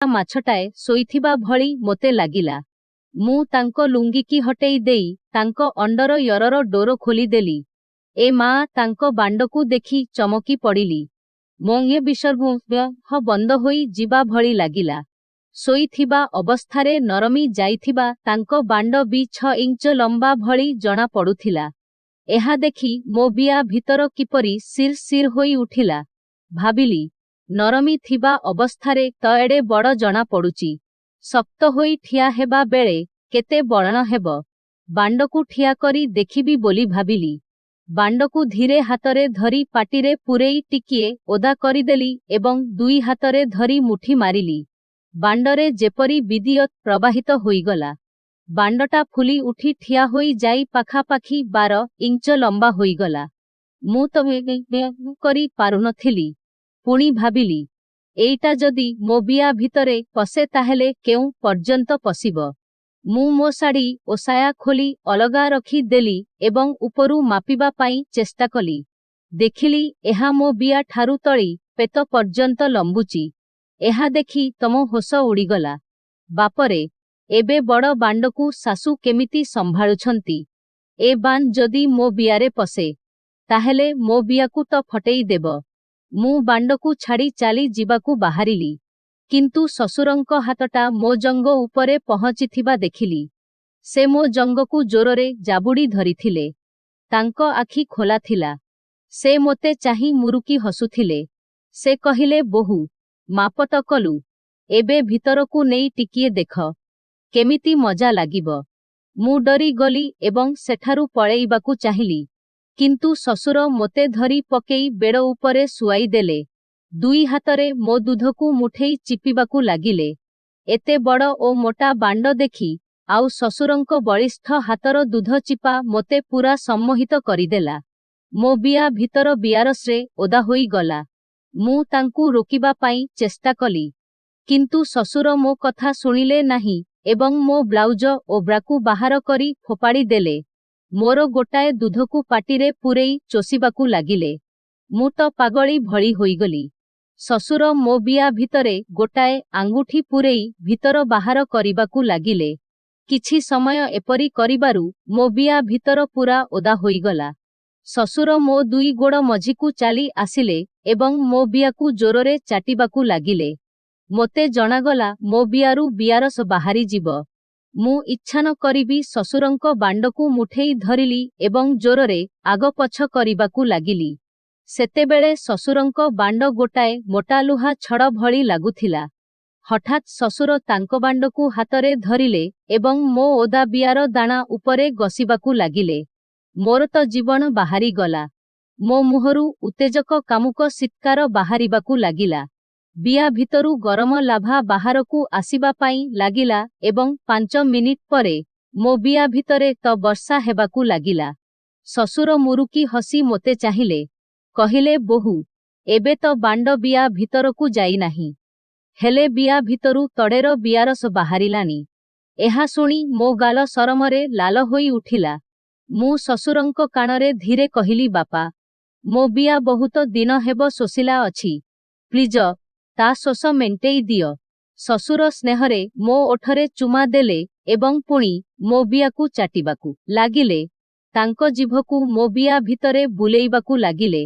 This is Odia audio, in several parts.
ମାଛଟାଏ ଶୋଇଥିବା ଭଳି ମୋତେ ଲାଗିଲା। ମୁଁ ତାଙ୍କ ଲୁଙ୍ଗିକି ହଟେଇ ଦେଇ ତାଙ୍କ ଅଣ୍ଡର ୟରର ଡୋର ଖୋଲିଦେଲି। ଏ ମା, ତାଙ୍କ ବାଣ୍ଡକୁ ଦେଖି ଚମକି ପଡ଼ିଲି। ମୋ ବିସର୍ଗ ବନ୍ଦ ହୋଇ ଯିବା ଭଳି ଲାଗିଲା। ଶୋଇଥିବା ଅବସ୍ଥାରେ ନରମି ଯାଇଥିବା ତାଙ୍କ ବାଣ୍ଡ ବି 6 ଇଞ୍ଚ ଲମ୍ବା ଭଳି ଜଣା ପଡ଼ୁଥିଲା। ଏହା ଦେଖି ମୋ ବିଆ ଭିତର କିପରି ସିର୍ ସିର୍ ହୋଇ ଉଠିଲା। ଭାବିଲି, ନରମି ଥିବା ଅବସ୍ଥାରେ ତ ଏଡ଼େ ବଡ଼ ଜଣା ପଡ଼ୁଛି, ଶକ୍ତ ହୋଇ ଠିଆ ହେବା ବେଳେ କେତେ ବଳଣ ହେବ। ବାଣ୍ଡକୁ ଠିଆ କରି ଦେଖିବି ବୋଲି ଭାବିଲି। ବାଣ୍ଡକୁ ଧୀରେ ହାତରେ ଧରି ପାଟିରେ ପୂରେଇ ଟିକିଏ ଓଦା କରିଦେଲି ଏବଂ 2 ହାତରେ ଧରି ମୁଠି ମାରିଲି। ବାଣ୍ଡରେ ଯେପରି ବିଦ୍ୟୁତ୍ ପ୍ରବାହିତ ହୋଇଗଲା। ବାଣ୍ଡଟା ଫୁଲି ଉଠି ଠିଆ ହୋଇ ଯାଇ ପାଖାପାଖି 12 ଇଞ୍ଚ ଲମ୍ବା ହୋଇଗଲା। ମୁଁ ତ କରି ପାରୁନଥିଲି। ପୁଣି ଭାବିଲି, ଏଇଟା ଯଦି ମୋ ବିଆ ଭିତରେ ପଶେ ତାହେଲେ କେଉଁ ପର୍ଯ୍ୟନ୍ତ ପଶିବ। ମୁଁ ମୋ ଶାଢ଼ୀ ଓ ସାୟା ଖୋଲି ଅଲଗା ରଖି ଦେଲି ଏବଂ ଉପରୁ ମାପିବା ପାଇଁ ଚେଷ୍ଟା କଲି। ଦେଖିଲି, ଏହା ମୋ ବିଆ ଠାରୁ ତଳି ପେଟ ପର୍ଯ୍ୟନ୍ତ ଲମ୍ବୁଛି। ଏହା ଦେଖି ତମ ହୋସ ଉଡ଼ିଗଲା। ବାପରେ, ଏବେ ବଡ଼ ବାଣ୍ଡକୁ ଶାଶୁ କେମିତି ସମ୍ଭାଳୁଛନ୍ତି। ଏ ବାନ୍ ଯଦି ମୋ ବିଆରେ ପଶେ, ତାହେଲେ ମୋ ବିଆକୁ ତ ଫଟେଇ ଦେବ। ମୁଁ ବାଣ୍ଡକୁ ଛାଡ଼ି ଚାଲି ଯିବାକୁ ବାହାରିଲି। କିନ୍ତୁ ଶ୍ୱଶୁରଙ୍କ ହାତଟା ମୋ ଜଙ୍ଘ ଉପରେ ପହଞ୍ଚିଥିବା ଦେଖିଲି। ସେ ମୋ ଜଙ୍ଘକୁ ଜୋରରେ ଜାବୁଡ଼ି ଧରିଥିଲେ। ତାଙ୍କ ଆଖି ଖୋଲା ଥିଲା। ସେ ମୋତେ ଚାହିଁ ମୁରୁକି ହସୁଥିଲେ। ସେ କହିଲେ, ବୋହୂ, ମାପ ତ କଲୁ, ଏବେ ଭିତରକୁ ନେଇ ଟିକିଏ ଦେଖ, କେମିତି ମଜା ଲାଗିବ। ମୁଁ ଡରିଗଲି ଏବଂ ସେଠାରୁ ପଳେଇବାକୁ ଚାହିଁଲି। କିନ୍ତୁ ଶ୍ୱଶୁର ମୋତେ ଧରି ପକେଇ ବେଡ଼ ଉପରେ ଶୁଆଇ ଦେଲେ। 2 ହାତରେ ମୋ ଦୁଧକୁ ମୁଠେଇ ଚିପିବାକୁ ଲାଗିଲେ। ଏତେ ବଡ଼ ଓ ମୋଟା ବାଣ୍ଡ ଦେଖି ଆଉ ଶ୍ୱଶୁରଙ୍କ ବଳିଷ୍ଠ ହାତର ଦୁଧ ଚିପା ମୋତେ ପୂରା ସମ୍ମୋହିତ କରିଦେଲା। ମୋ ବିଆ ଭିତର ବିଆରସ୍ରେ ଓଦା ହୋଇଗଲା। ମୁଁ ତାଙ୍କୁ ରୋକିବା ପାଇଁ ଚେଷ୍ଟା କଲି। କିନ୍ତୁ ଶ୍ୱଶୁର ମୋ କଥା ଶୁଣିଲେ ନାହିଁ ଏବଂ ମୋ ବ୍ଲାଉଜ ଓ ବ୍ରାକୁ ବାହାର କରି ଫୋପାଡ଼ି ଦେଲେ। ମୋର ଗୋଟାଏ ଦୁଧକୁ ପାଟିରେ ପୂରେଇ ଚୋଷିବାକୁ ଲାଗିଲେ। ମୁଁ ତ ପାଗଳୀ ଭଳି ହୋଇଗଲି। ଶ୍ୱଶୁର ମୋ ବିଆ ଭିତରେ ଗୋଟାଏ ଆଙ୍ଗୁଠି ପୂରେଇ ଭିତର ବାହାର କରିବାକୁ ଲାଗିଲେ। କିଛି ସମୟ ଏପରି କରିବାରୁ ମୋ ବିଆ ଭିତର ପୂରା ଓଦା ହୋଇଗଲା। ଶ୍ୱଶୁର ମୋ 2 ଗୋଡ଼ ମଝିକୁ ଚାଲି ଆସିଲେ ଏବଂ ମୋ ବିଆକୁ ଜୋରରେ ଚାଟିବାକୁ ଲାଗିଲେ। ମୋତେ ଜଣାଗଲା ମୋ ବିଆରୁ ବିଆରସ ବାହାରିଯିବ। ମୁଁ ଇଚ୍ଛା ନ କରି ବି ଶ୍ୱଶୁରଙ୍କ ବାଣ୍ଡକୁ ମୁଠେଇ ଧରିଲି ଏବଂ ଜୋରରେ ଆଗପଛ କରିବାକୁ ଲାଗିଲି। ସେତେବେଳେ ଶ୍ୱଶୁରଙ୍କ ବାଣ୍ଡ ଗୋଟାଏ ମୋଟା ଲୁହା ଛଡ଼ ଭଳି ଲାଗୁଥିଲା। ହଠାତ୍ ଶ୍ୱଶୁର ତାଙ୍କ ବାଣ୍ଡକୁ ହାତରେ ଧରିଲେ ଏବଂ ମୋ ଓଦା ବିଆର ଦାଣା ଉପରେ ଘଷିବାକୁ ଲାଗିଲେ। ମୋର ତ ଜୀବନ ବାହାରିଗଲା। ମୋ ମୁହଁରୁ ଉତ୍ତେଜକ କାମୁକ ଚିତ୍କାର ବାହାରିବାକୁ ଲାଗିଲା। ବିଆ ଭିତରୁ ଗରମ ଲାଭା ବାହାରକୁ ଆସିବା ପାଇଁ ଲାଗିଲା ଏବଂ 5 ମିନିଟ୍ ପରେ ମୋ ବିଆ ଭିତରେ ତ ବର୍ଷା ହେବାକୁ ଲାଗିଲା। ଶ୍ୱଶୁର ମୁରୁକି ହସି ମୋତେ ଚାହିଁଲେ। କହିଲେ, ବୋହୂ, ଏବେ ତ ବାଣ୍ଡ ବିଆ ଭିତରକୁ ଯାଇନାହିଁ, ହେଲେ ବିଆ ଭିତରୁ ତଡ଼େର ବିଆରସ ବାହାରିଲାନି। ଏହା ଶୁଣି ମୋ ଗାଲ ସରମରେ ଲାଲ ହୋଇ ଉଠିଲା। ମୁଁ ଶ୍ୱଶୁରଙ୍କ କାନରେ ଧୀରେ କହିଲି, ବାପା, ମୋ ବିଆ ବହୁତ ଦିନ ହେବ ଶୋଷିଲା ଅଛି। ପ୍ଲିଜ, ତା ଶୋଷ ମେଣ୍ଟେଇ ଦିଅ। ଶ୍ୱଶୁର ସ୍ନେହରେ ମୋ ଓଠରେ ଚୁମା ଦେଲେ ଏବଂ ପୁଣି ମୋ ବିଆକୁ ଚାଟିବାକୁ ଲାଗିଲେ। ତାଙ୍କ ଜିଭକୁ ମୋ ବିଆ ଭିତରେ ବୁଲେଇବାକୁ ଲାଗିଲେ।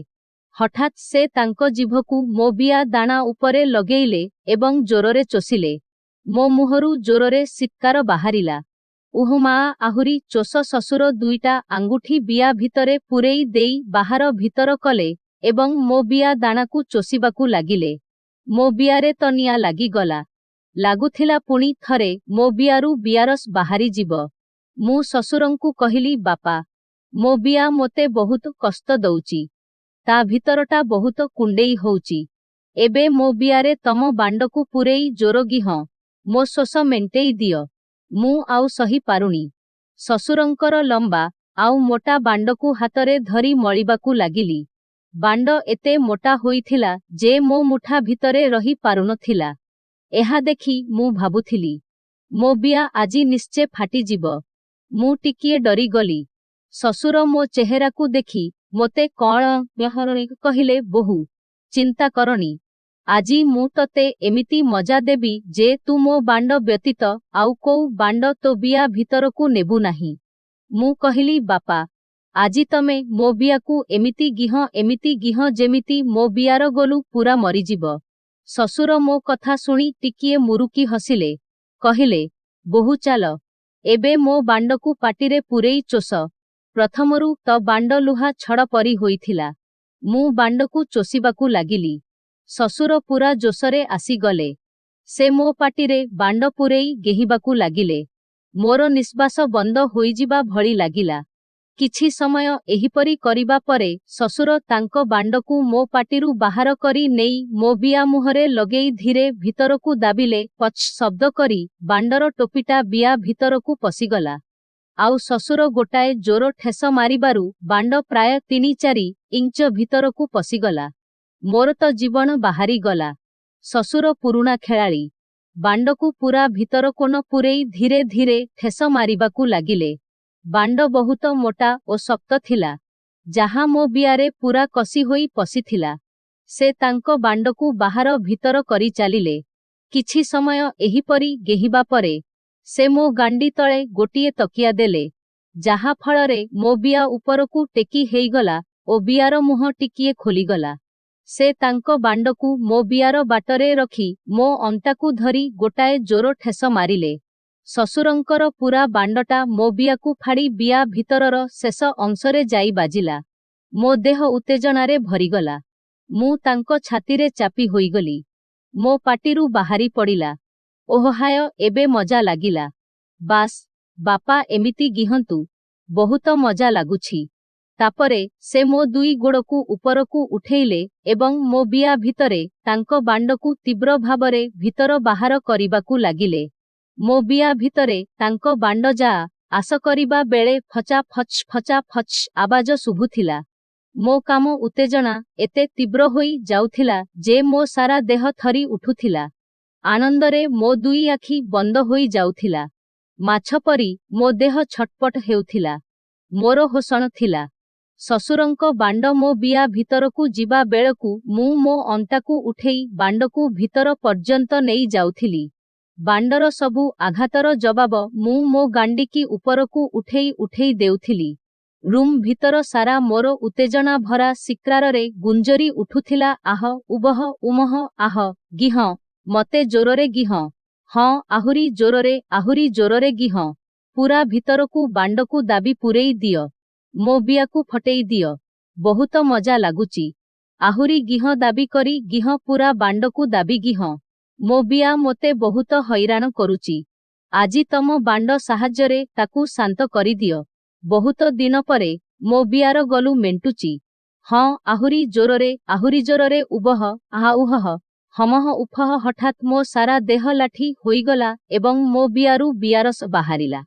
ହଠାତ୍ ସେ ତାଙ୍କ ଜିଭକୁ ମୋ ବିଆ ଦାଣା ଉପରେ ଲଗେଇଲେ ଏବଂ ଜୋରରେ ଚୋଷିଲେ। ମୋ ମୁହଁରୁ ଜୋରରେ ଚିତ୍କାର ବାହାରିଲା। ଉଃ ମା, ଆହୁରି ଚୋଷ। ଶ୍ୱଶୁର 2ଟା ଆଙ୍ଗୁଠି ବିଆ ଭିତରେ ପୂରେଇ ଦେଇ ବାହାର ଭିତର କଲେ ଏବଂ ମୋ ବିଆ ଦାଣାକୁ ଚୋଷିବାକୁ ଲାଗିଲେ। ମୋ ବିଆରେ ତ ନିଆଁ ଲାଗିଗଲା। ଲାଗୁଥିଲା ପୁଣି ଥରେ ମୋ ବିଆରୁ ବିଆରସ ବାହାରିଯିବ। ମୁଁ ଶ୍ୱଶୁରଙ୍କୁ କହିଲି, ବାପା, ମୋ ବିଆ ମୋତେ ବହୁତ କଷ୍ଟ ଦଉଚି। ତା ଭିତରଟା ବହୁତ କୁଣ୍ଡେଇ ହଉଚି। ଏବେ ମୋ ବିଆରେ ତମ ବାଣ୍ଡକୁ ପୂରେଇ ଜୋର ଗିହଁ, ମୋ ଶୋଷ ମେଣ୍ଟେଇ ଦିଅ। ମୁଁ ଆଉ ସହି ପାରୁନି। ଶ୍ୱଶୁରଙ୍କର ଲମ୍ବା ଆଉ ମୋଟା ବାଣ୍ଡକୁ ହାତରେ ଧରି ମଳିବାକୁ ଲାଗିଲି। ବାଣ୍ଡ ଏତେ ମୋଟା ହୋଇଥିଲା ଯେ ମୋ ମୁଠା ଭିତରେ ରହି ପାରୁନଥିଲା। ଏହା ଦେଖି ମୁଁ ଭାବୁଥିଲି, ମୋ ବିଆ ଆଜି ନିଶ୍ଚେ ଫାଟିଯିବ। ମୁଁ ଟିକିଏ ଡରିଗଲି। ଶ୍ୱଶୁର ମୋ ଚେହେରାକୁ ଦେଖି ମୋତେ କଣ କହିଲେ, ବୋହୂ, ଚିନ୍ତା କରନି, ଆଜି ମୁଁ ତତେ ଏମିତି ମଜା ଦେବି ଯେ ତୁ ମୋ ବାଣ୍ଡ ବ୍ୟତୀତ ଆଉ କୋଉ ବାଣ୍ଡ ତୋ ବିଆ ଭିତରକୁ ନେବୁ ନାହିଁ। ମୁଁ କହିଲି ବାପା, ଆଜି ତମେ ମୋ ବିଆକୁ ଏମିତି ଗିହ ଯେମିତି ମୋ ବିଆର ଗୋଲୁ ପୁରା ମରିଯିବ। ଶ୍ୱଶୁର ମୋ କଥା ଶୁଣି ଟିକିଏ ମୁରୁକି ହସିଲେ। କହିଲେ, ବୋହୂ ଚାଲ, ଏବେ ମୋ ବାଣ୍ଡକୁ ପାଟିରେ ପୂରେଇ ଚୋଷ। ପ୍ରଥମରୁ ତ ବାଣ୍ଡ ଲୁହା ଛଡ଼ ପରି ହୋଇଥିଲା। ମୁଁ ବାଣ୍ଡକୁ ଚୋଷିବାକୁ ଲାଗିଲି। ଶ୍ୱଶୁର ପୁରା ଜୋଶରେ ଆସିଗଲେ। ସେ ମୋ ପାଟିରେ ବାଣ୍ଡ ପୂରେଇ ଗେହିବାକୁ ଲାଗିଲେ। ମୋର ନିଶ୍ୱାସ ବନ୍ଦ ହୋଇଯିବା ଭଳି ଲାଗିଲା। କିଛି ସମୟ ଏହିପରି କରିବା ପରେ ଶ୍ୱଶୁର ତାଙ୍କ ବାଣ୍ଡକୁ ମୋ ପାଟିରୁ ବାହାର କରି ନେଇ ମୋ ବିଆ ମୁହଁରେ ଲଗେଇ ଧୀରେ ଭିତରକୁ ଦାବିଲେ। ପଚ୍ ଶବ୍ଦ କରି ବାଣ୍ଡର ଟୋପିଟା ବିଆ ଭିତରକୁ ପଶିଗଲା। ଆଉ ଶ୍ୱଶୁର ଗୋଟାଏ ଜୋର ଠେସ ମାରିବାରୁ ବାଣ୍ଡ ପ୍ରାୟ 3-4 ଇଞ୍ଚ ଭିତରକୁ ପଶିଗଲା। ମୋର ତ ଜୀବନ ବାହାରିଗଲା। ଶ୍ୱଶୁର ପୁରୁଣା ଖେଳାଳି। ବାଣ୍ଡକୁ ପୁରା ଭିତର କୋଣ ପୂରେଇ ଧୀରେ ଧୀରେ ଠେସ ମାରିବାକୁ ଲାଗିଲେ। ବାଣ୍ଡ ବହୁତ ମୋଟା ଓ ଶକ୍ତ ଥିଲା, ଯାହା ମୋ ବିଆରେ ପୁରା କଷି ହୋଇ ପଶିଥିଲା। ସେ ତାଙ୍କ ବାଣ୍ଡକୁ ବାହାର ଭିତର କରି ଚାଲିଲେ। କିଛି ସମୟ ଏହିପରି ଗେହିବା ପରେ ସେ ମୋ ଗାଣ୍ଡି ତଳେ ଗୋଟିଏ ତକିଆ ଦେଲେ, ଯାହା ଫଳରେ ମୋ ବିଆ ଉପରକୁ ଟେକି ହେଇଗଲା ଓ ବିଆର ମୁହଁ ଟିକିଏ ଖୋଲିଗଲା। ସେ ତାଙ୍କ ବାଣ୍ଡକୁ ମୋ ବିଆର ବାଟରେ ରଖି ମୋ ଅଣ୍ଟାକୁ ଧରି ଗୋଟାଏ ଜୋର ଠେସ ମାରିଲେ। ଶ୍ୱଶୁରଙ୍କର ପୁରା ବାଣ୍ଡଟା ମୋ ବିଆକୁ ଫାଡ଼ି ବିଆ ଭିତରର ଶେଷ ଅଂଶରେ ଯାଇ ବାଜିଲା। ମୋ ଦେହ ଉତ୍ତେଜନାରେ ଭରିଗଲା। ମୁଁ ତାଙ୍କ ଛାତିରେ ଚାପି ହୋଇଗଲି। ମୋ ପାଟିରୁ ବାହାରି ପଡ଼ିଲା, ଓଃ ହାୟ, ଏବେ ମଜା ଲାଗିଲା। ବାସ୍, ବାପା ଏମିତି ଗିହନ୍ତୁ, ବହୁତ ମଜା ଲାଗୁଛି। ତାପରେ ସେ ମୋ 2 ଗୋଡ଼କୁ ଉପରକୁ ଉଠେଇଲେ ଏବଂ ମୋ ବିଆ ଭିତରେ ତାଙ୍କ ବାଣ୍ଡକୁ ତୀବ୍ର ଭାବରେ ଭିତର ବାହାର କରିବାକୁ ଲାଗିଲେ। ମୋ ବିଆ ଭିତରେ ତାଙ୍କ ବାଣ୍ଡ ଯାଆ ଆସ କରିବା ବେଳେ ଫଚା ଫଚ୍ ଆବାଜ ଶୁଭୁଥିଲା। ମୋ କାମ ଉତ୍ତେଜନା ଏତେ ତୀବ୍ର ହୋଇ ଯାଉଥିଲା ଯେ ମୋ ସାରା ଦେହ ଥରି ଉଠୁଥିଲା। ଆନନ୍ଦରେ ମୋ 2 ଆଖି ବନ୍ଦ ହୋଇ ଯାଉଥିଲା। ମାଛ ପରି ମୋ ଦେହ ଛଟପଟ ହେଉଥିଲା। ମୋର ହୋଶ ନଥିଲା। ଶ୍ୱଶୁରଙ୍କ ବାଣ୍ଡ ମୋ ବିଆ ଭିତରକୁ ଯିବା ବେଳକୁ ମୁଁ ମୋ ଅଣ୍ଟାକୁ ଉଠେଇ ବାଣ୍ଡକୁ ଭିତର ପର୍ଯ୍ୟନ୍ତ ନେଇ ଯାଉଥିଲି। ବାଣ୍ଡର ସବୁ ଆଘାତର ଜବାବ ମୁଁ ମୋ ଗାଣ୍ଡିକି ଉପରକୁ ଉଠେଇ ଦେଉଥିଲି। ରୁମ୍ ଭିତର ସାରା ମୋର ଉତ୍ତେଜନା ଭରା ଚିତ୍କାରରେ ଗୁଞ୍ଜରି ଉଠୁଥିଲା, ଆହ, ଉବହ, ଉମଃ, ଆହ, ଗିହ, ମତେ ଜୋରରେ ଗିହ। ହଁ, ଆହୁରି ଜୋରରେ ଗିହ। ପୁରା ଭିତରକୁ ବାଣ୍ଡକୁ ଦାବି ପୂରେଇ ଦିଅ। ମୋ ବିଆକୁ ଫଟେଇ ଦିଅ। ବହୁତ ମଜା ଲାଗୁଚି। ଆହୁରି ଗିହ ଦାବି କରି ଗିହ, ପୁରା ବାଣ୍ଡକୁ ଦାବି ଗିହ। ମୋ ବିଆ ମୋତେ ବହୁତ ହଇରାଣ କରୁଚି। ଆଜି ତମ ବାଣ୍ଡ ସାହାଯ୍ୟରେ ତାକୁ ଶାନ୍ତ କରିଦିଅ। ବହୁତ ଦିନ ପରେ ମୋ ବିଆର ଗଲୁ ମେଣ୍ଟୁଚି। ହଁ, ଆହୁରି ଜୋରରେ ଉବହ, ଆହା, ଉହଃ, ହମଃ, ଉଫଃ। ହଠାତ୍ ମୋ ସାରା ଦେହ ଲାଠି ହୋଇଗଲା ଏବଂ ମୋ ବିଆରୁ ବିଆରସ ବାହାରିଲା।